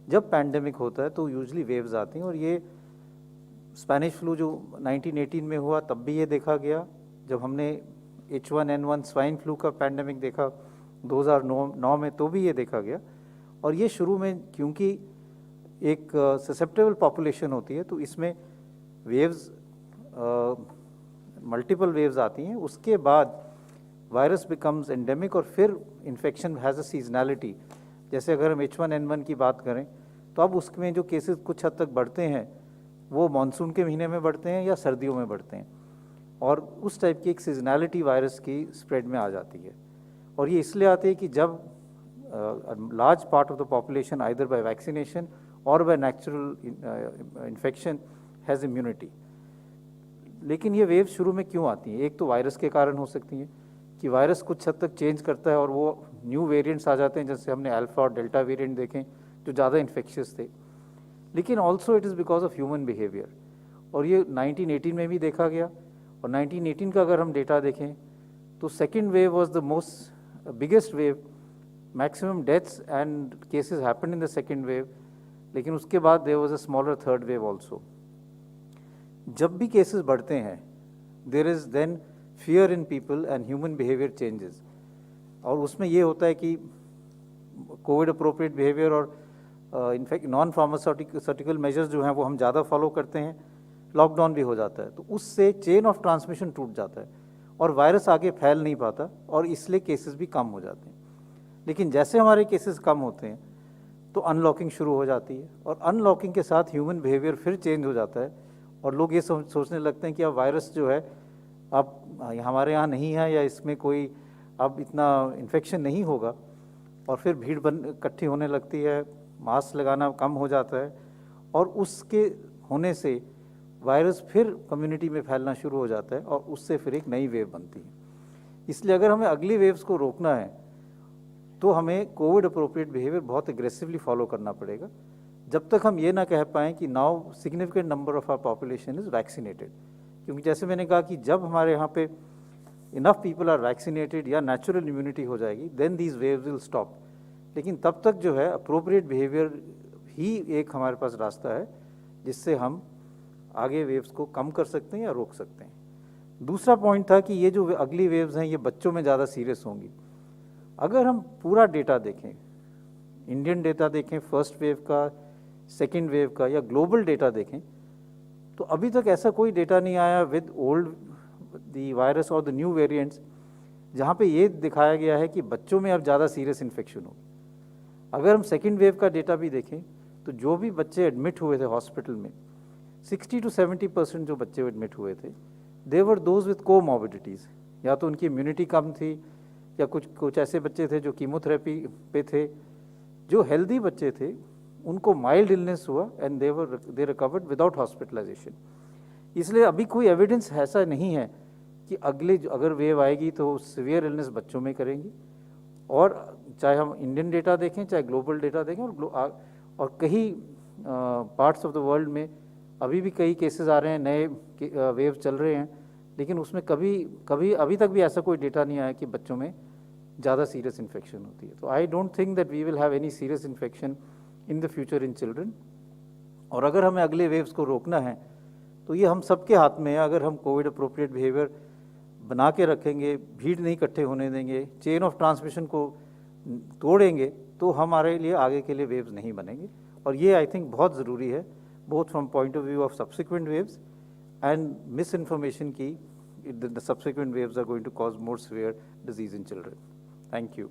जब पैंडेमिक होता है तो यूजली वेव्स आती हैं, और ये स्पेनिश फ्लू जो 1918 में हुआ तब भी ये देखा गया, जब हमने H1N1 स्वाइन फ्लू का पैंडेमिक देखा 2009 में तो भी ये देखा गया। और ये शुरू में क्योंकि एक ससेप्टेबल पॉपुलेशन होती है तो इसमें वेव्स मल्टीपल वेव्स आती हैं, उसके बाद वायरस बिकम्स एंडेमिक और फिर इन्फेक्शन हैज़ अ सीजनैलिटी। जैसे अगर हम H1N1 की बात करें तो अब उसमें जो केसेस कुछ हद तक बढ़ते हैं वो मानसून के महीने में बढ़ते हैं या सर्दियों में बढ़ते हैं, और उस टाइप की एक सीजनैलिटी वायरस की स्प्रेड में आ जाती है। और ये इसलिए आती है कि जब large part of the population either by vaccination और by natural infection has immunity. लेकिन ये वेव शुरू में क्यों आती हैं? एक तो वायरस के कारण हो सकती हैं कि वायरस कुछ हद तक चेंज करता है और वो न्यू वेरिएंट्स आ जाते हैं, जैसे हमने अल्फा और डेल्टा वेरिएंट देखें जो ज़्यादा इन्फेक्शियस थे। लेकिन also it is because of human behaviour, और ये 1918 में भी देखा गया। और 1918 का अगर हम डेटा देखें तो second wave was the most biggest wave, maximum deaths and cases happened in the second wave, लेकिन उसके बाद there was a smaller third wave also. जब भी केसेस बढ़ते हैं there is then fear in people and human behaviour changes, और उसमें ये होता है कि कोविड अप्रोप्रिएट बिहेवियर और इनफैक्ट नॉन फार्मास्यूटिकल मेजर्स जो हैं वो हम ज़्यादा फॉलो करते हैं, लॉकडाउन भी हो जाता है, तो उससे चेन ऑफ ट्रांसमिशन टूट जाता है और वायरस आगे फैल नहीं पाता, और इसलिए केसेस भी कम हो जाते हैं। लेकिन जैसे हमारे केसेस कम होते हैं तो अनलॉकिंग शुरू हो जाती है, और अनलॉकिंग के साथ ह्यूमन बिहेवियर फिर चेंज हो जाता है, और लोग ये सोचने लगते हैं कि अब वायरस जो है अब हमारे यहाँ नहीं है, या इसमें कोई अब इतना इन्फेक्शन नहीं होगा, और फिर भीड़ इकट्ठी होने लगती है, मास्क लगाना कम हो जाता है, और उसके होने से वायरस फिर कम्युनिटी में फैलना शुरू हो जाता है, और उससे फिर एक नई वेव बनती है। इसलिए अगर हमें अगली वेव्स को रोकना है तो हमें कोविड अप्रोप्रिएट बिहेवियर बहुत एग्रेसिवली फॉलो करना पड़ेगा, जब तक हम ये ना कह पाएँ कि now significant number of our population is vaccinated. क्योंकि जैसे मैंने कहा कि जब हमारे यहाँ पे इनफ पीपल आर वैक्सीनेटेड या नेचुरल इम्यूनिटी हो जाएगी then these waves will stop. लेकिन तब तक जो है अप्रोप्रिएट बिहेवियर ही एक हमारे पास रास्ता है जिससे हम आगे वेव्स को कम कर सकते हैं या रोक सकते हैं। दूसरा पॉइंट था कि ये जो अगली वेव्स हैं ये बच्चों में ज़्यादा सीरियस होंगी। अगर हम पूरा डेटा देखें, इंडियन डेटा देखें फर्स्ट वेव का, सेकेंड वेव का, या ग्लोबल डेटा देखें, तो अभी तक ऐसा कोई डेटा नहीं आया विद ओल्ड द वायरस और द न्यू वेरिएंट्स जहाँ पे ये दिखाया गया है कि बच्चों में अब ज़्यादा सीरियस इन्फेक्शन होगी। अगर हम सेकेंड वेव का डेटा भी देखें तो जो भी बच्चे एडमिट हुए थे हॉस्पिटल में 60 to 70% जो बच्चे एडमिट हुए थे दे वर दोज विद कोमॉर्बिडिटीज़, या तो उनकी इम्यूनिटी कम थी, या कुछ ऐसे बच्चे थे जो कीमोथेरेपी पे थे। जो हेल्दी बच्चे थे उनको माइल्ड इलनेस हुआ and they recovered without hospitalisation. इसलिए अभी कोई एविडेंस ऐसा नहीं है कि अगर वेव आएगी तो सीवियर इलनेस बच्चों में करेंगी। और चाहे हम इंडियन डेटा देखें चाहे ग्लोबल डेटा देखें, और कई पार्ट्स ऑफ द वर्ल्ड में अभी भी कई केसेस आ रहे हैं, नए वेव चल रहे हैं, लेकिन उसमें कभी अभी तक भी ऐसा कोई डेटा नहीं आया कि बच्चों में ज़्यादा सीरियस इन्फेक्शन होती है। तो I don't think that we will have any serious infection in the future in children. और अगर हमें अगले वेव्स को रोकना है तो ये हम सबके हाथ में है। अगर हम कोविड अप्रोप्रिएट बिहेवियर बना के रखेंगे, भीड़ नहीं इकट्ठे होने देंगे, चेन ऑफ ट्रांसमिशन को तोड़ेंगे, तो हमारे लिए आगे के लिए वेव्स नहीं बनेंगे। और ये आई थिंक बहुत ज़रूरी है, both from point of view of subsequent waves and miss information की the subsequent waves are going to cause more severe disease in children. Thank you.